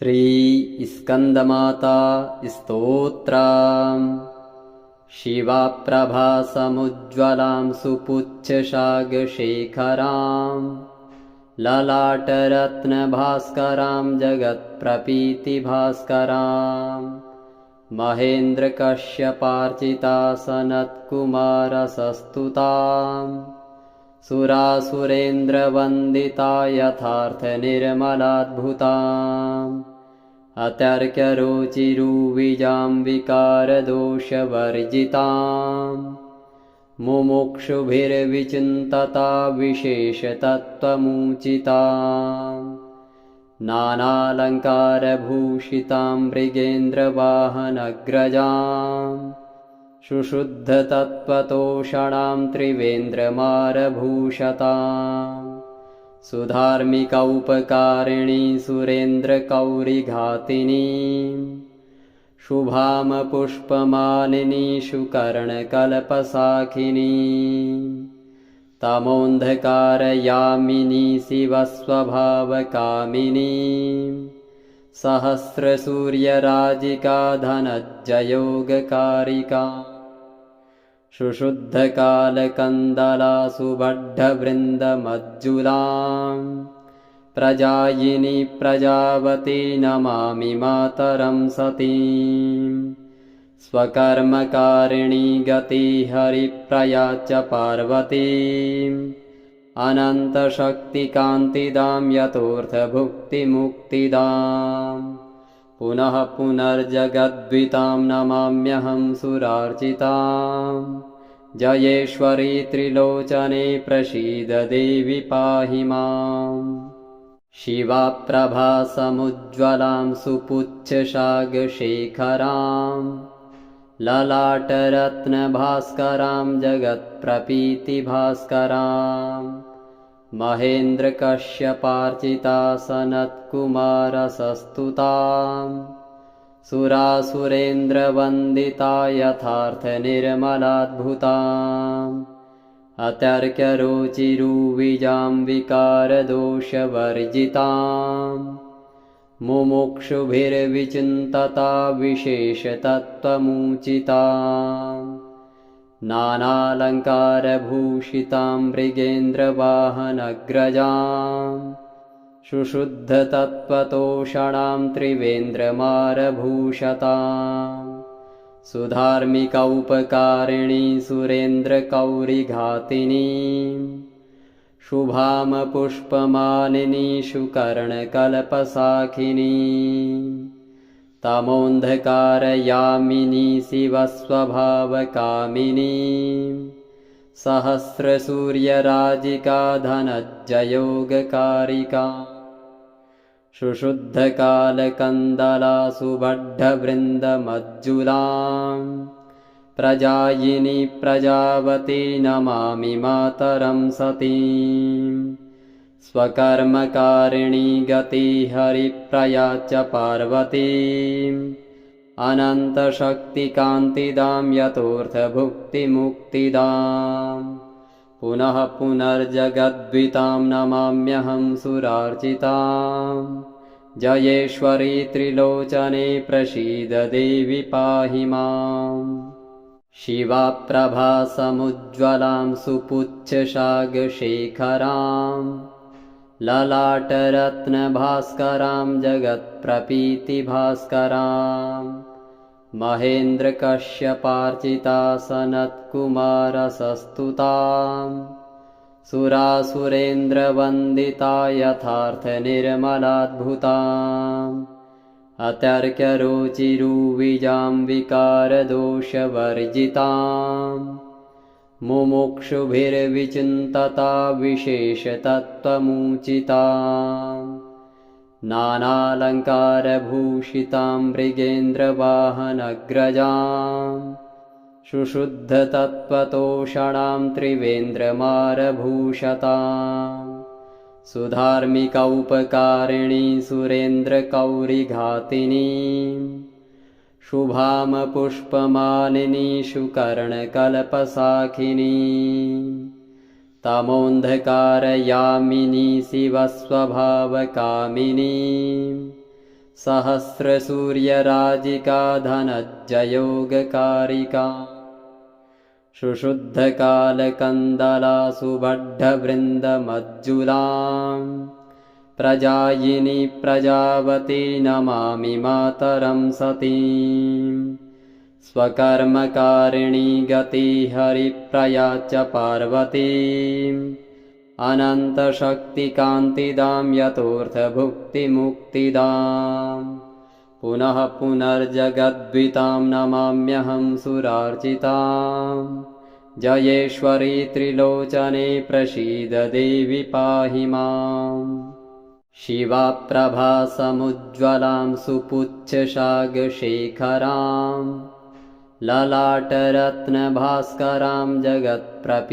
श्री स्कन्दमाता स्तोत्रम्। शिवाप्रभासमुज्ज्वलां सुपुच्छशागशेखरां ललाटरत्नभास्करां जगत्प्रपीतिभास्करां महेन्द्रकश्यपार्चितासनत्कुमारसस्तुतां सुरासुरेन्द्रवन्दिता यथार्थनिर्मलाद्भुताम् अतर्क्यरुचिरुविजां विकारदोषवर्जितां मुमुक्षुभिर्विचिन्तता विशेषतत्त्वमुचितां नानालङ्कारभूषितां मृगेन्द्रवाहनग्रजां सुशुद्धतत्त्वतोषणां त्रिवेन्द्रमारभूषताम् सुधार्मिकौपकारिणी सुरेन्द्रकौरिघातिनी शुभाम पुष्पमालिनी शुकर्णकल्पसाखिनी तमोन्धकारयामिनी शिवस्वभावकामिनी सहस्रसूर्यराजिका धनज्जयोगकारिका सुशुद्धकालकन्दला सुबड्ढवृन्दमज्जुलां प्रजायिनी प्रजावती नमामि मातरं सतीं स्वकर्मकारिणी गतिहरिप्रया च पार्वतीम् अनन्तशक्तिकान्तिदां यतोऽर्थभुक्तिमुक्तिदां पुनः पुनर्जगद्वितां नमाम्यहं सुरार्चितां जयेश्वरी त्रिलोचने प्रसीद देवि पाहि माम्। शिवाप्रभासमुज्ज्वलां सुपुच्छशागशेखरां ललाटरत्नभास्करां जगत्प्रपीतिभास्करां महेन्द्रकश्यपार्चितासनत्कुमारसस्तुतां सुरासुरेन्द्रवन्दिता यथार्थनिर्मलाद्भुताम् अतर्क्यरुचिरुविजां विकारदोषवर्जितां मुमुक्षुभिर्विचिन्तता विशेषतत्त्वमुचितां नानालङ्कारभूषितां मृगेन्द्रवाहनग्रजां सुशुद्धतत्त्वतोषणां त्रिवेन्द्रमारभूषतां सुधार्मिकौपकारिणी सुरेन्द्रकौरिघातिनी शुभाम पुष्पमालिनी शुकर्णकल्पसाखिनी तमोन्धकारयामिनी शिवस्वभावकामिनी सहस्रसूर्यराजिका धनज्जयोगकारिका सुशुद्धकालकन्दला सुबड्ढवृन्दमज्जुलां प्रजायिनी प्रजावती नमामि मातरं सतीं स्वकर्मकारिणी गतिहरिप्रया च पार्वतीम् अनन्तशक्तिकान्तिदां यतोऽर्थभुक्तिमुक्तिदां पुनः पुनर्जगद्वितां नमाम्यहं सुरार्चितां जयेश्वरी त्रिलोचने प्रसीद देवि पाहि माम्। शिवाप्रभासमुज्ज्वलां सुपुच्छशागशेखरां ललाटरत्नभास्करां जगत्प्रपीतिभास्करां महेन्द्रकश्यपार्चितासनत्कुमारसस्तुतां सुरासुरेन्द्रवन्दिता यथार्थनिर्मलाद्भुताम् अतर्क्यरुचिरुविजां विकारदोषवर्जितां मुमुक्षुभिर्विचिन्तता विशेषतत्त्वमुचितां नानालङ्कारभूषितां मृगेन्द्रवाहनग्रजां सुशुद्धतत्त्वतोषणां त्रिवेन्द्रमारभूषतां सुधार्मिकौपकारिणी सुरेन्द्रकौरिघातिनी शुभाम पुष्पमालिनी शुकर्णकल्पसाखिनी तमोन्धकारयामिनी शिवस्वभावकामिनी सहस्रसूर्यराजिका धनज्जयोगकारिका शुशुद्धकालकन्दला सुबड्ढवृन्दमज्जुलां प्रजायिनी प्रजावती नमामि मातरं सतीं स्वकर्मकारिणी गतिहरिप्रया च पार्वतीम् अनन्तशक्तिकान्तिदां यतोऽर्थभुक्तिमुक्तिदां पुनः पुनर्जगद्वितां नमाम्यहं सुरार्चितां जयेश्वरी त्रिलोचने प्रसीद देवि पाहि माम् शिवाप्रभासमुज्ज्वलां सुपुच्छशागशेखरां ललाटरत्नभास्करां जगत्प्रपीतिभास्करां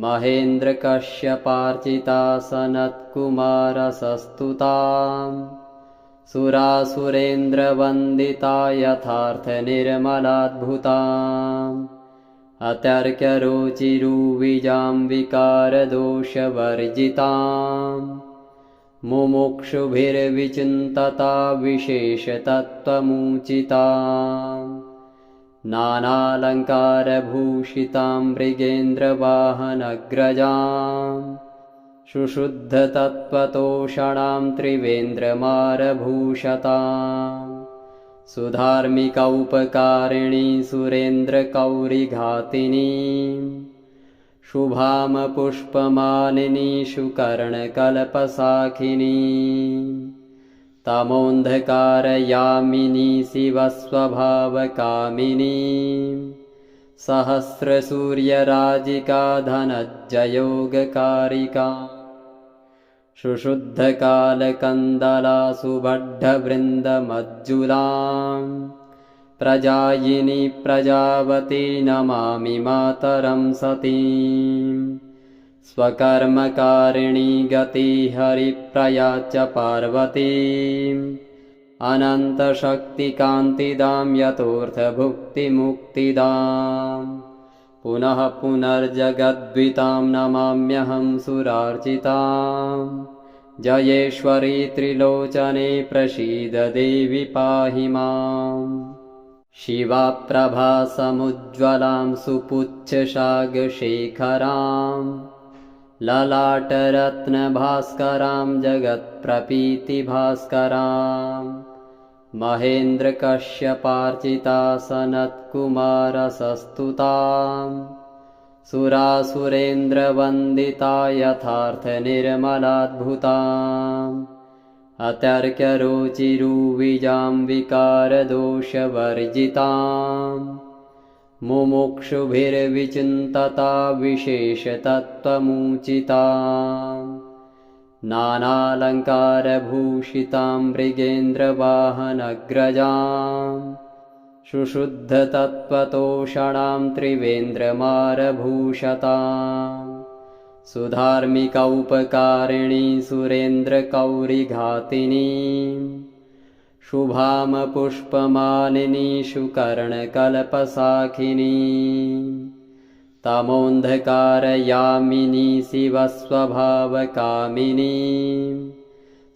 महेन्द्रकश्यपार्चिता सनत्कुमारसस्तुतां सुरासुरेन्द्रवन्दिता यथार्थनिर्मलाद्भुताम् अतर्क्यरुचिरुविजां विकारदोषवर्जितां मुमुक्षुभिर्विचिन्तता विशेषतत्त्वमुचितां नानालङ्कारभूषितां मृगेन्द्रवाहनग्रजां शुशुद्धतत्त्वतोषणां त्रिवेन्द्रमारभूषतां सुधार्मिकौपकारिणी सुरेन्द्रकौरिघातिनीं शुभां पुष्पमालिनी शुकर्णकल्पसाखिनीं तमोन्धकारयामिनी शिवस्वभावकामिनीं सहस्रसूर्यराजिका धनज्जयोगकारिका शुशुद्धकालकन्दला सुबड्ढवृन्दमज्जुलां प्रजायिनी प्रजावती नमामि मातरं सतीं स्वकर्मकारिणी गतिहरिप्रया च पार्वतीम् अनन्तशक्तिकान्तिदां यतोऽर्थभुक्तिमुक्तिदां पुनः पुनर्जगद्वितां नमाम्यहं सुरार्चितां जयेश्वरी त्रिलोचने प्रसीद देवि पाहि माम् शिवाप्रभासमुज्ज्वलां सुपुच्छशागशेखरां ललाटरत्नभास्करां जगत्प्रपीतिभास्करां महेन्द्रकश्यपार्चिता सनत्कुमारसस्तुतां सुरासुरेन्द्रवन्दिता यथार्थनिर्मलाद्भुताम् अतर्क्यरुचिरुविजां विकारदोषवर्जितां मुमुक्षुभिर्विचिन्तता विशेषतत्त्वमुचितां नानालङ्कारभूषितां मृगेन्द्रवाहनग्रजां शुशुद्धतत्त्वतोषणां त्रिवेन्द्रमारभूषतां सुधार्मिकौपकारिणी सुरेन्द्रकौरिघातिनीं शुभां पुष्पमालिनी शुकर्णकल्पसाखिनीं तमोन्धकारयामिनी शिवस्वभावकामिनीं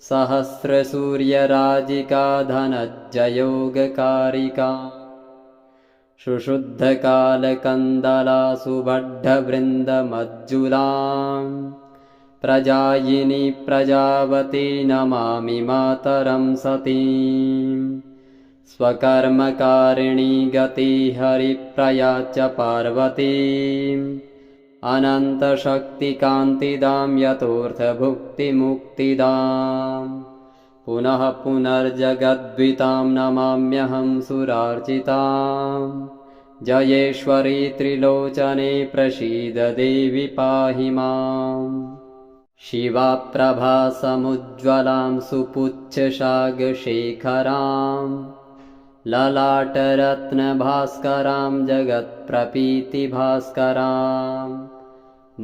सहस्रसूर्यराजिका धनज्जयोगकारिका शुशुद्धकालकन्दला सुबड्ढवृन्दमज्जुलां प्रजायिनी प्रजावती नमामि मातरं सतीं स्वकर्मकारिणी गतिहरिप्रया च पार्वतीम् अनन्तशक्तिकान्तिदां यतोऽर्थभुक्तिमुक्तिदां पुनः पुनर्जगद्वितां नमाम्यहं सुरार्चितां जयेश्वरी त्रिलोचने प्रसीद देवि पाहि माम् शिवाप्रभासमुज्ज्वलां सुपुच्छशागशेखरां ललाटरत्नभास्करां जगत्प्रपीतिभास्करां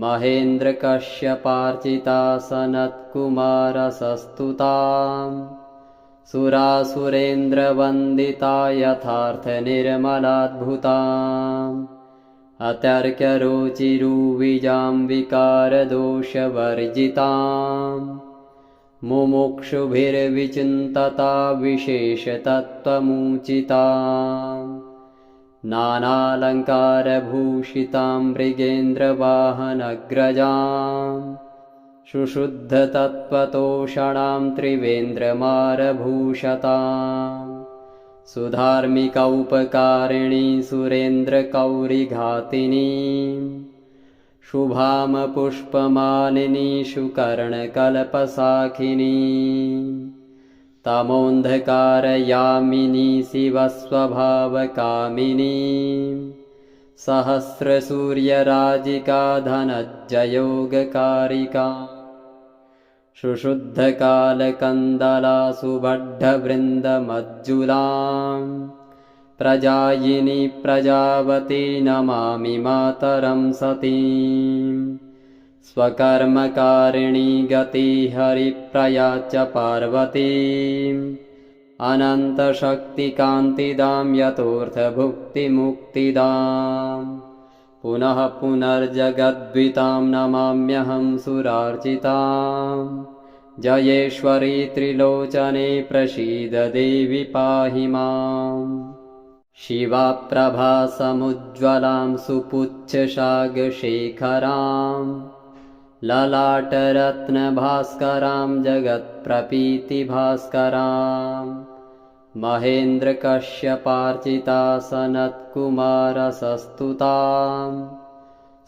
महेन्द्रकश्यपार्चिता सनत्कुमारसस्तुतां सुरासुरेन्द्रवन्दिता यथार्थनिर्मलाद्भुताम् अतर्क्यरुचिरुविजां विकारदोषवर्जितां मुमुक्षुभिर्विचिन्तता विशेषतत्त्वमुचिताम् नानालङ्कारभूषितां मृगेन्द्रवाहनग्रजाम् सुशुद्धतत्त्वतोषणां त्रिवेन्द्रमारभूषताम् सुधार्मिकौपकारिणी सुरेन्द्रकौरिघातिनी शुभाम पुष्पमालिनी शुकर्णकल्पसाखिनी तमोऽन्धकारयामिनी शिवस्वभावकामिनी सहस्रसूर्यराजिका धनज्जयोगकारिका सुशुद्धकालकन्दला सुबड्ढवृन्दमज्जुलाम् प्रजायिनी प्रजावती नमामि मातरं सतीम् स्वकर्मकारिणी गतिहरिप्रया च पार्वतीम् अनन्तशक्तिकान्तिदां यतोऽर्थभुक्तिमुक्तिदाम् पुनः पुनर्जगद्वितां नमाम्यहं सुरार्चिताम् जयेश्वरी त्रिलोचने प्रसीद देवि पाहि माम् शिवाप्रभासमुज्ज्वलां सुपुच्छशागशेखरां ललाटरत्नभास्करां जगत्प्रपीतिभास्करां महेन्द्रकश्यपार्चिता सनत्कुमारसस्तुतां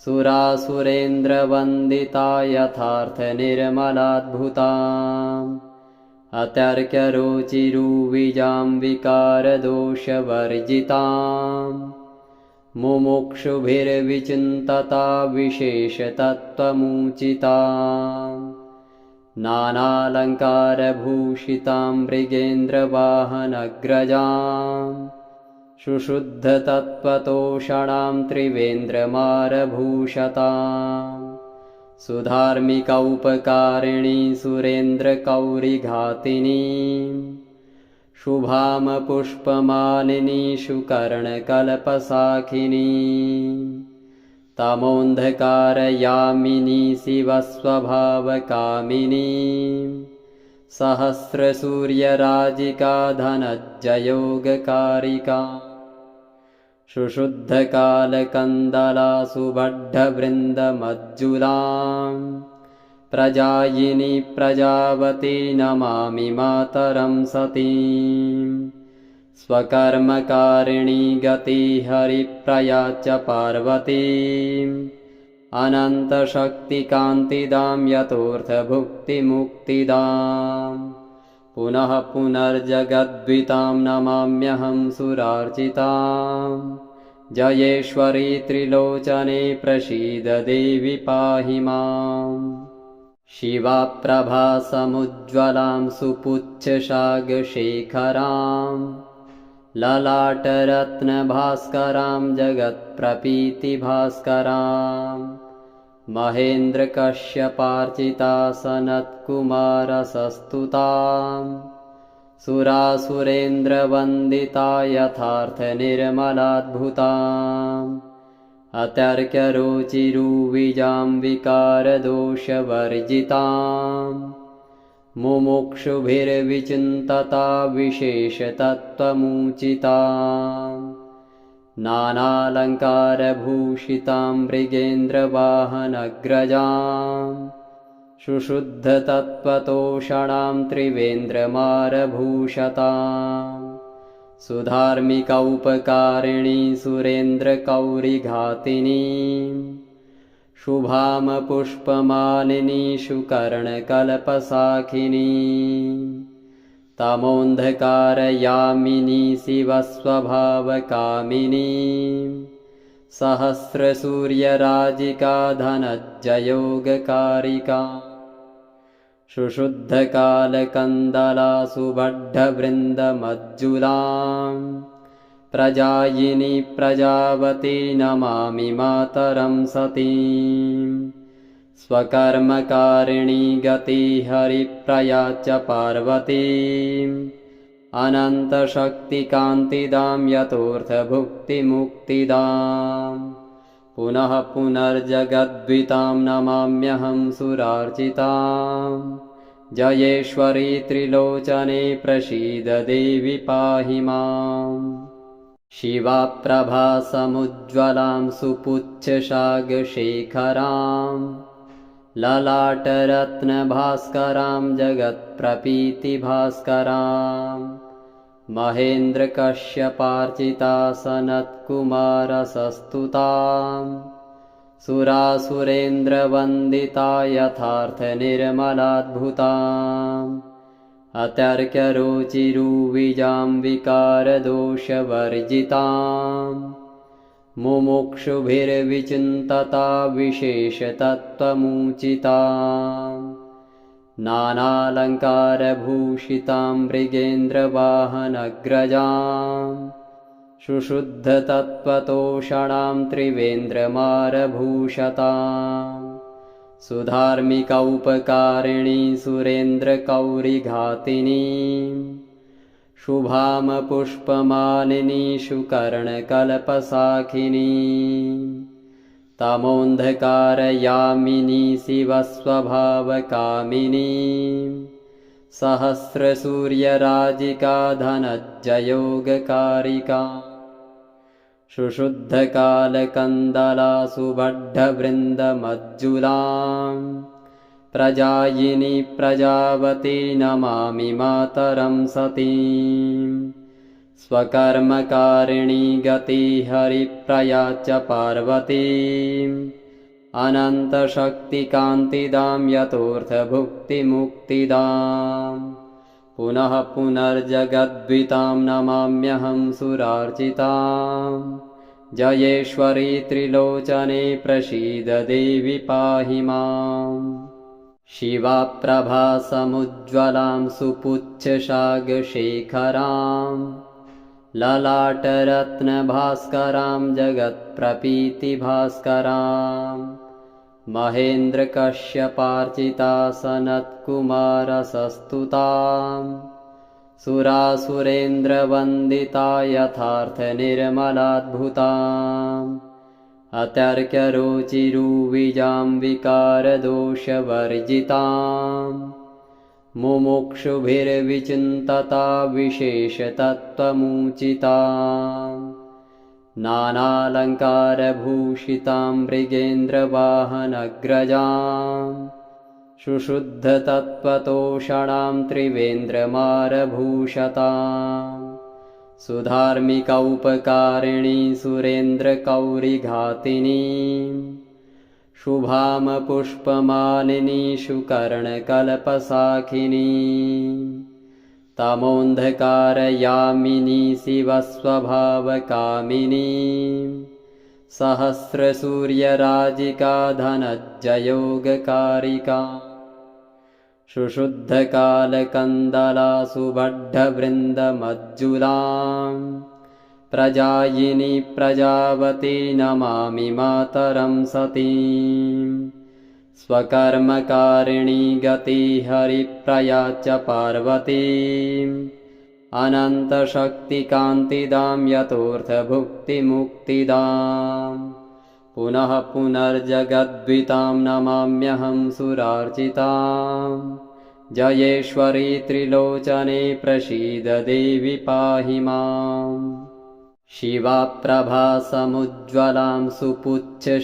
सुरासुरेन्द्रवन्दिता यथार्थनिर्मलाद्भुताम् अतर्क्यरुचिरुविजां विकारदोषवर्जितां मुमुक्षुभिर्विचिन्तता विशेषतत्त्वमुचितां नानालङ्कारभूषितां मृगेन्द्रवाहनग्रजां सुशुद्धतत्त्वतोषणां त्रिवेन्द्रमारभूषताम् सुधार्मिकौपकारिणी सुरेन्द्रकौरिघातिनी शुभाम पुष्पमालिनी शुकर्णकल्पसाखिनी तमोऽन्धकारयामिनी शिवस्वभावकामिनी सहस्रसूर्यराजिका धनज्जयोगकारिका सुशुद्धकालकन्दला सुबड्ढवृन्दमज्जुलाम् प्रजायिनी प्रजावती नमामि मातरं सतीम् स्वकर्मकारिणी गतिहरिप्रया च पार्वतीम् अनन्तशक्तिकान्तिदां यतोऽर्थभुक्तिमुक्तिदाम् पुनः पुनर्जगद्वितां नमाम्यहं सुरार्चिताम् जयेश्वरी त्रिलोचने प्रसीद देवि पाहि माम् शिवाप्रभासमुज्ज्वलां सुपुच्छशागशेखरां ललाटरत्नभास्करां जगत्प्रपीतिभास्करां महेन्द्रकश्यपार्चिता सनत्कुमारसस्तुतां सुरासुरेन्द्रवन्दिता यथार्थनिर्मलाद्भुताम् अतर्क्यरुचिरुविजां विकारदोषवर्जितां मुमुक्षुभिर्विचिन्तता विशेषतत्त्वमुचितां नानालङ्कारभूषितां मृगेन्द्रवाहनग्रजां सुशुद्धतत्त्वतोषणां त्रिवेन्द्रमारभूषताम् सुधार्मिकौपकारिणी सुरेन्द्रकौरिघातिनी शुभाम पुष्पमालिनी शुकर्णकल्पसाखिनी तमोऽन्धकारयामिनी शिवस्वभावकामिनी सहस्रसूर्यराजिका धनज्जयोगकारिका सुशुद्धकालकन्दला सुबड्ढवृन्दमज्जुलाम् प्रजायिनी प्रजावती नमामि मातरं सतीम् स्वकर्मकारिणी गतिहरिप्रया च पार्वतीम् अनन्तशक्तिकान्तिदां यतोऽर्थभुक्तिमुक्तिदाम् पुनः पुनर्जगद्वितां नमाम्यहं सुरार्चिताम् जयेश्वरी त्रिलोचने प्रसीद देवि पाहि माम्। शिवाप्रभासमुज्ज्वलां सुपुच्छशागशेखरां ललाटरत्नभास्करां जगत्प्रपीतिभास्करां महेन्द्रकश्यपार्चितासनत्कुमारसस्तुतां सुरासुरेन्द्रवन्दिता यथार्थनिर्मलाद्भुताम् अतर्क्यरुचिरुविजां विकारदोषवर्जितां मुमुक्षुभिर्विचिन्तता विशेषतत्त्वमुचितां नानालङ्कारभूषितां मृगेन्द्रवाहनग्रजां सुशुद्धतत्त्वतोषणां त्रिवेन्द्रमारभूषताम् सुधार्मिकौपकारिणी सुरेन्द्रकौरिघातिनी शुभाम पुष्पमालिनी शुकर्णकल्पसाखिनी तमोन्धकारयामिनी शिवस्वभावकामिनी सहस्रसूर्यराजिका धनज्जयोगकारिका सुशुद्धकालकन्दला सुबड्ढवृन्दमज्जुलां प्रजायिनी प्रजावती नमामि मातरं सतीं स्वकर्मकारिणी गतिहरिप्रया च पार्वतीम् अनन्तशक्तिकान्तिदां यतोऽर्थभुक्तिमुक्तिदाम् पुनः पुनर्जगद्वितां नमाम्यहं सुरार्चितां जयेश्वरी त्रिलोचने प्रसीद देवि पाहि माम्। शिवाप्रभासमुज्ज्वलां सुपुच्छशागशेखरां ललाटरत्नभास्करां जगत्प्रपीतिभास्करां महेन्द्रकश्यपार्चितासनत्कुमारसस्तुतां सुरासुरेन्द्रवन्दिता यथार्थनिर्मलाद्भुताम् अतर्क्यरुचिरुविजां विकारदोषवर्जितां मुमुक्षुभिर्विचिन्तता विशेषतत्त्वमुचितां नानालङ्कारभूषितां मृगेन्द्रवाहनग्रजां सुशुद्धतत्त्वतोषणां त्रिवेन्द्रमारभूषतां सुधार्मिकौपकारिणी सुरेन्द्रकौरिघातिनी शुभाम पुष्पमालिनी शुकर्णकल्पसाखिनी तमोन्धकारयामिनी शिवस्वभावकामिनी सहस्रसूर्यराजिका धनज्जयोगकारिका सुशुद्धकालकन्दला सुबड्ढवृन्दमज्जुलां प्रजायिनी प्रजावती नमामि मातरं सतीं स्वकर्मकारिणी गतिहरिप्रया च पार्वतीम् अनन्तशक्तिकान्तिदां यतोऽर्थभुक्तिमुक्तिदाम् पुनः पुनर्जगद्वितां नमाम्यहं सुरार्चितां जयेश्वरी त्रिलोचने प्रसीद देवि पाहि माम्। शिवाप्रभासमुज्ज्वलां सुपुच्छशागशेखरां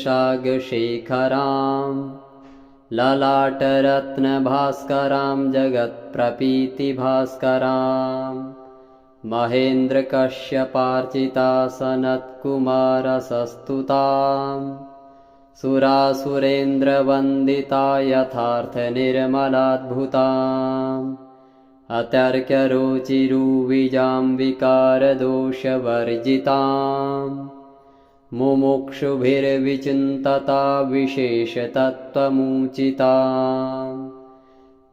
ललाटरत्नभास्करां जगत्प्रपीतिभास्करां महेन्द्रकश्यपार्चितासनत्कुमारसस्तुतां सुरासुरेन्द्रवन्दिता यथार्थनिर्मलाद्भुताम् अतर्क्यरुचिरुविजां विकारदोषवर्जितां मुमुक्षुभिर्विचिन्तता विशेषतत्त्वमुचितां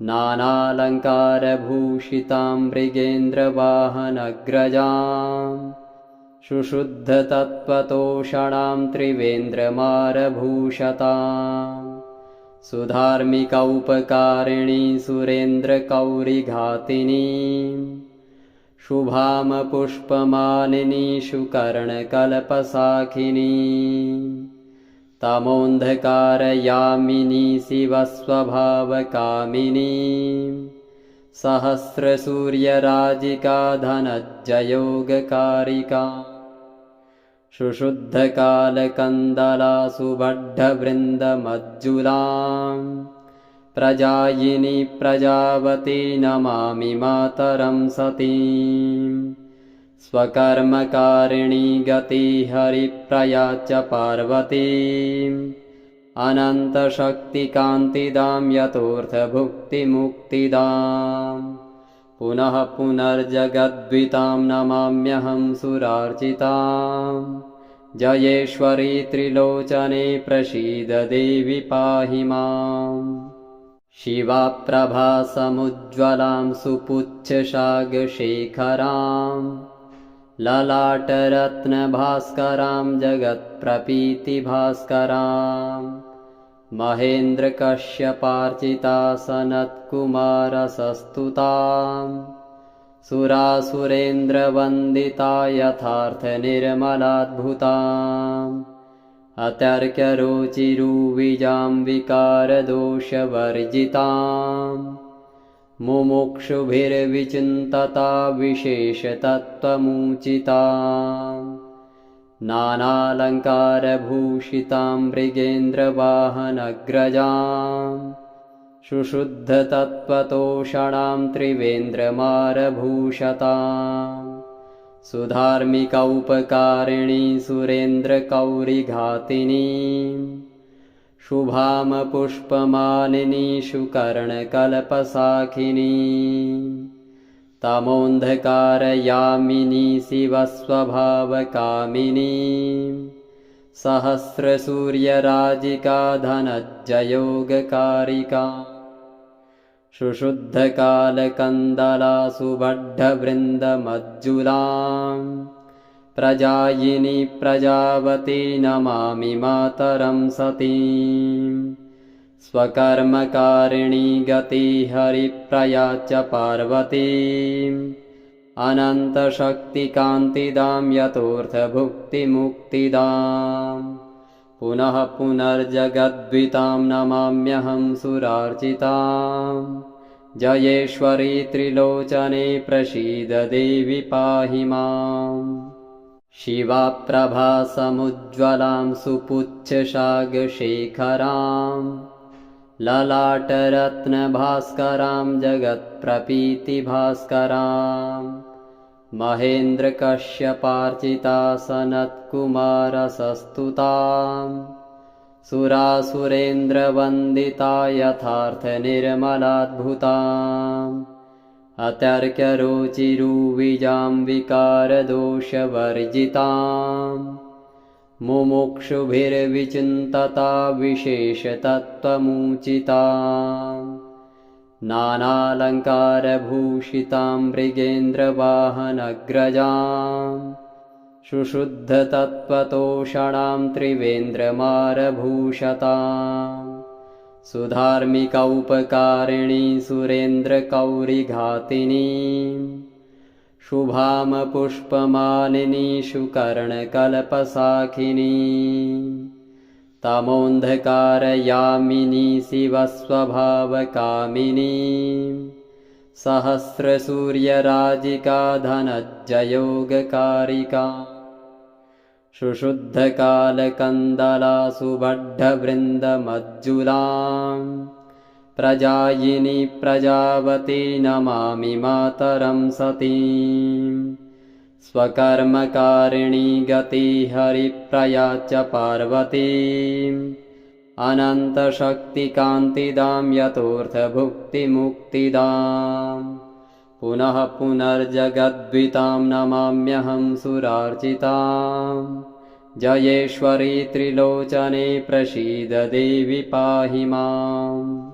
नानालङ्कारभूषितां मृगेन्द्रवाहनग्रजां सुशुद्धतत्त्वतोषणां त्रिवेन्द्रमारभूषतां सुधार्मिकौपकारिणी सुरेन्द्रकौरिघातिनी शुभाम पुष्पमालिनी शुकर्णकल्पसाखिनी तमोऽन्धकारयामिनी शिवस्वभावकामिनी सहस्रसूर्यराजिका धनज्जयोगकारिका शुशुद्धकालकन्दला सुबड्ढवृन्दमज्जुलां प्रजायिनी प्रजावती नमामि मातरं सतीं स्वकर्मकारिणी गति हरिप्रया च पार्वतीम् अनन्तशक्तिकान्तिदां यतोऽर्थभुक्तिमुक्तिदां पुनः पुनर्जगद्वितां नमाम्यहं सुरार्चितां जयेश्वरी त्रिलोचने प्रसीद देवि पाहि माम् शिवाप्रभासमुज्ज्वलां सुपुच्छशागशेखरां ललाटरत्नभास्करां जगत्प्रपीतिभास्करां महेन्द्रकश्यपार्चिता सनत्कुमारसस्तुतां सुरासुरेन्द्रवन्दिता यथार्थनिर्मलाद्भुताम् अतर्क्यरुचिरुविजां विकारदोषवर्जितां मुमुक्षुभिर्विचिन्तता विशेषतत्त्वमुचितां नानालङ्कारभूषितां मृगेन्द्रवाहनग्रजां सुशुद्धतत्त्वतोषणां त्रिवेन्द्रमारभूषतां सुधार्मिकौपकारिणी सुरेन्द्रकौरिघातिनी शुभाम पुष्पमालिनी शुकर्णकल्पसाखिनी तमोऽन्धकारयामिनी शिवस्वभावकामिनी सहस्रसूर्यराजिका धनज्जयोगकारिका शुशुद्धकालकन्दला सुबड्ढवृन्दमज्जुलां प्रजायिनी प्रजावती नमामि मातरं सतीं स्वकर्मकारिणी गति हरिप्रया च पार्वतीम् अनन्तशक्तिकान्तिदां यतोऽर्थभुक्तिमुक्तिदां पुनः पुनर्जगद्वितां नमाम्यहं सुरार्चितां जयेश्वरी त्रिलोचने प्रसीद देवि पाहि माम् शिवाप्रभासमुज्ज्वलां सुपुच्छशागशेखरां ललाटरत्नभास्करां जगत्प्रपीतिभास्करां महेन्द्रकश्यपार्चिता सनत्कुमारसस्तुतां सुरासुरेन्द्रवन्दिता यथार्थनिर्मलाद्भुताम् अतर्क्यरुचिरुविजां विकारदोषवर्जितां मुमुक्षुभिर्विचिन्तता विशेषतत्त्वमुचितां नानालङ्कारभूषितां मृगेन्द्रवाहनग्रजां सुशुद्धतत्त्वतोषणां त्रिवेन्द्रमारभूषतां सुधार्मिकौपकारिणी सुरेन्द्रकौरिघातिनी शुभाम पुष्पमालिनी शुकर्णकल्पसाखिनी तमोऽन्धकारयामिनी शिवस्वभावकामिनी सहस्रसूर्यराजिका धनज्जयोगकारिका शुशुद्धकालकन्दला सुबड्ढवृन्दमज्जुलां प्रजायिनी प्रजावती नमामि मातरं सतीं स्वकर्मकारिणी गति हरिप्रया च पार्वतीम् अनन्तशक्तिकान्तिदां यतोऽर्थभुक्तिमुक्तिदां पुनः पुनर्जगद्वितां नमाम्यहं सुरार्चितां जयेश्वरी त्रिलोचने प्रसीद देवि पाहि माम्